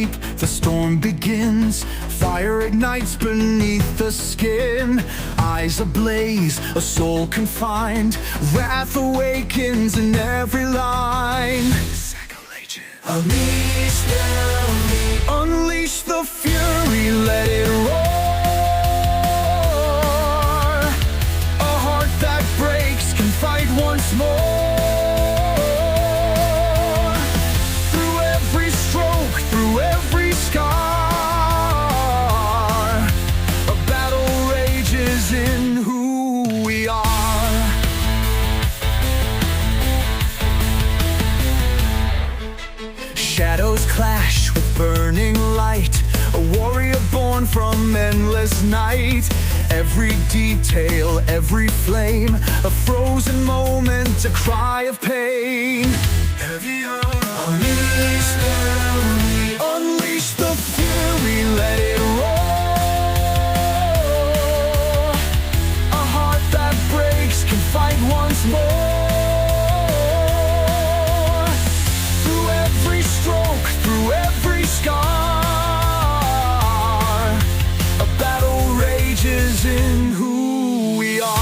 deep, the storm begins. Fire ignites beneath the skin. Eyes ablaze, a soul confined. Wrath awakens in every line. Unleash the, unleash the fury, let it roar. A heart that breaks can fight once more. Through every stroke, through every scar, a battle rages in who we are. Shadows clash with burning light, a warrior born from endless night. Every detail, every flame, a frozen moment, a cry of pain. Unleash the, unleash the fury, let it roar. A heart that breaks can fight once more. Through every scar, a battle rages in who we are.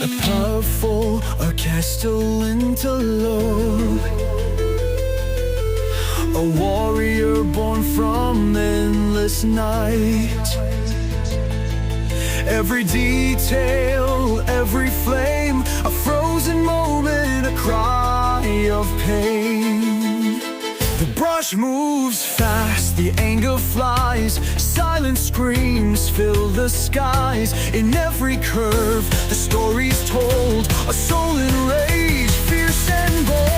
A powerful orchestral interlude, a warrior born from endless night. Every detail, every flame, a frozen moment, a cry of pain. The brush moves fast, the anger flies, silent screams fill the skies. In every curve, the story's told, a soul in rage, fierce and bold.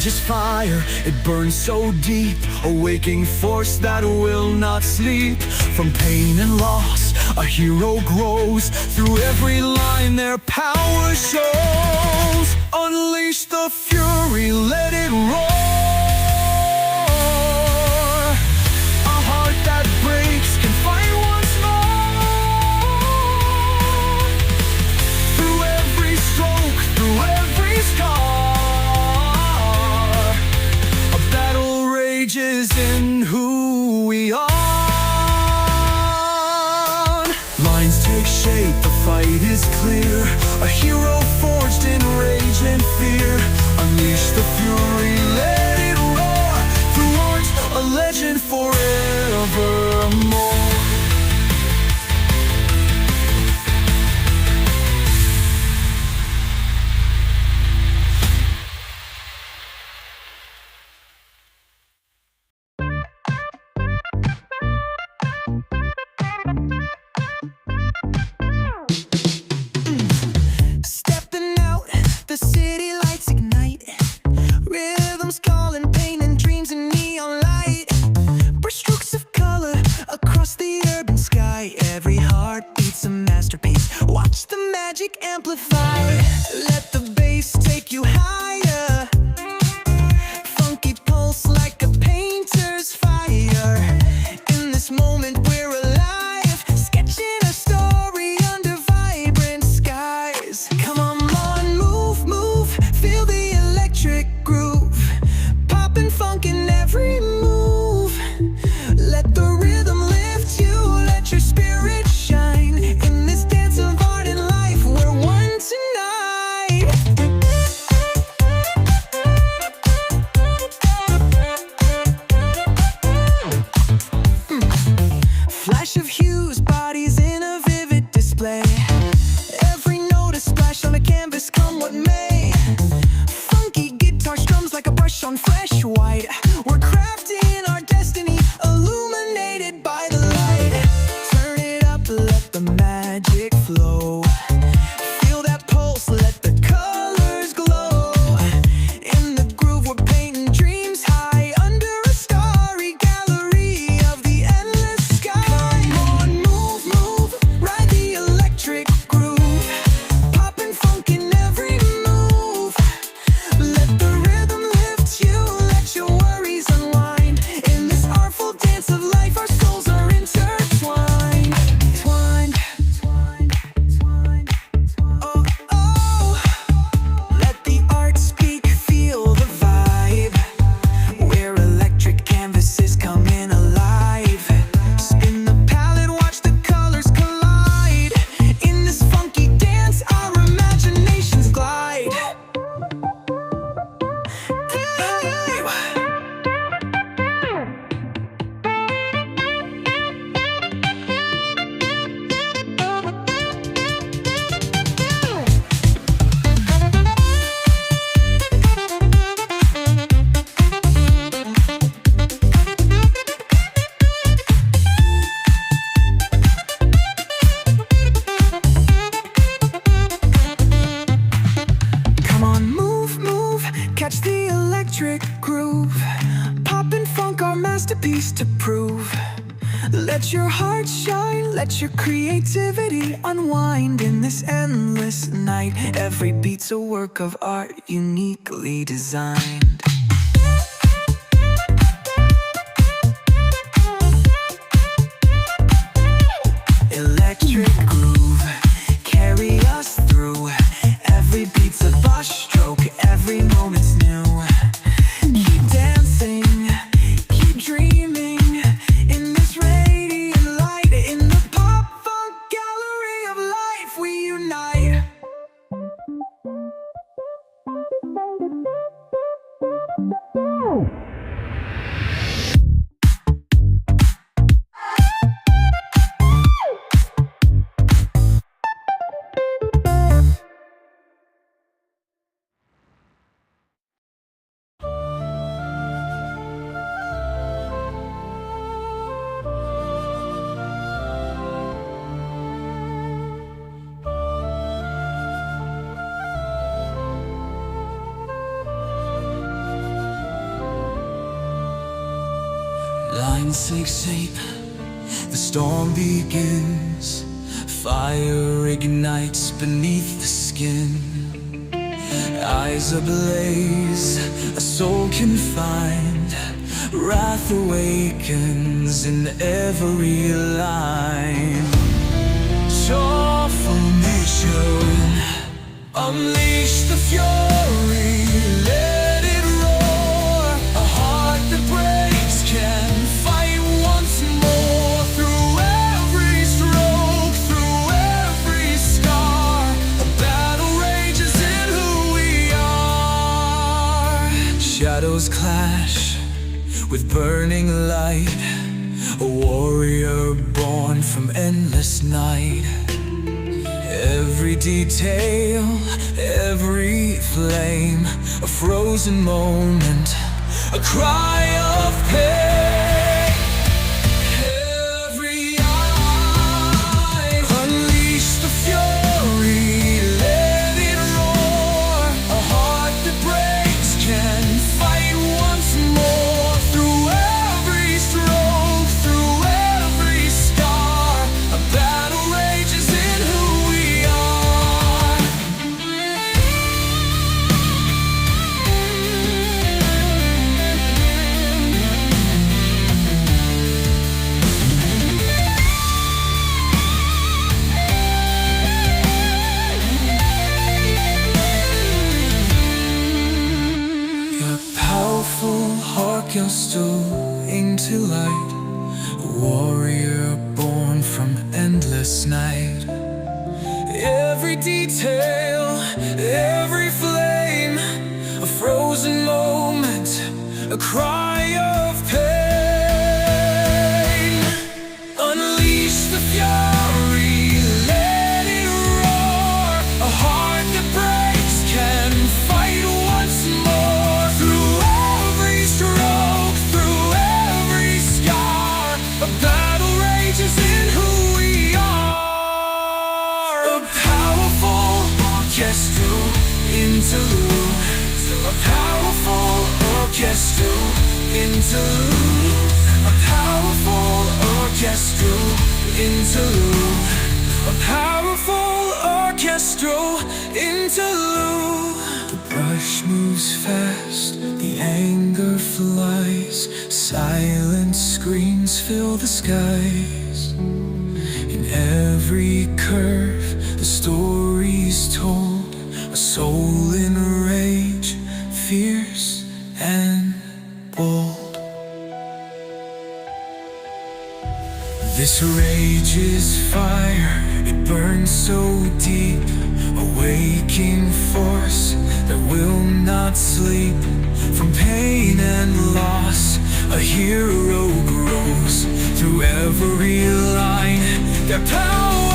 Is fire, it burns so deep, a waking force that will not sleep. From pain and loss, a hero grows. Through every line their power shows. Unleash the fury, let it roar. A heart that breaks can fight once more. Through every stroke, through every scar, in who we are. Lines take shape, the fight is clear. A hero forged in rage and fear. Unleash the fury, let it roar. Through arms, a legend forevermore. Amplify, let the bass take you higher. Funky pulse like a painter's fire. In this moment we're alive, sketching a story under vibrant skies. Come on, move, move, feel the electric groove. Poppin' funk in every move. Let the rhythm lift you, let your spirit shine. In this dance of art and life, we're one tonight. Flash of hues, bodies in a vivid display. Every note a splash on a canvas, come what may. Funky guitar strums like a brush on fresh white. We're crafting our destiny, illuminated by the light. Turn it up, let the magic flow. Feel that pulse, let the colors glow. In the groove we're painting dreams high, under a starry gallery of the endless Let your heart shine, let your creativity unwind in this endless night. Every beat's a work of art, uniquely designed. Electric groove, carry us through. Every beat's a brush stroke, every moment's new. Keep dancing, keep dreaming, in this radiant light. In the pop-funk gallery of life we unite. Lines take shape, the storm begins. Fire ignites beneath the skin. Eyes ablaze, a soul confined. Wrath awakens in every line. Shore formation, unleash the fury. Let it roar, a heart that breaks can fight once more. Through every stroke, through every scar, a battle rages in who we are. Shadows clash with burning light, a warrior born from endless night. Every detail, every flame, a frozen moment, a cry of pain. Every eye, unleash the fury, let it roar. A heart that breaks can fight once more. Through every stroke, through every scar, a battle rages in who we are. Your powerful heart can still into light, a warrior born from endless night. Every detail, every flame, a frozen moment, a cry of pain. Unleash the fury, let it roar. A heart that breaks can fight once more. Through every stroke, through every scar, a battle rages in who we are. A powerful orchestral interlude, a powerful orchestral interlude, a powerful orchestral interlude, a powerful orchestral interlude. The brush moves fast, the anger flies, silent screams fill the skies. In every curve, the story's told, a soul in rage, fierce and bold. This rage is fire, it burns so deep, a waking force that will not sleep. From pain and loss, a hero grows through every line. Their power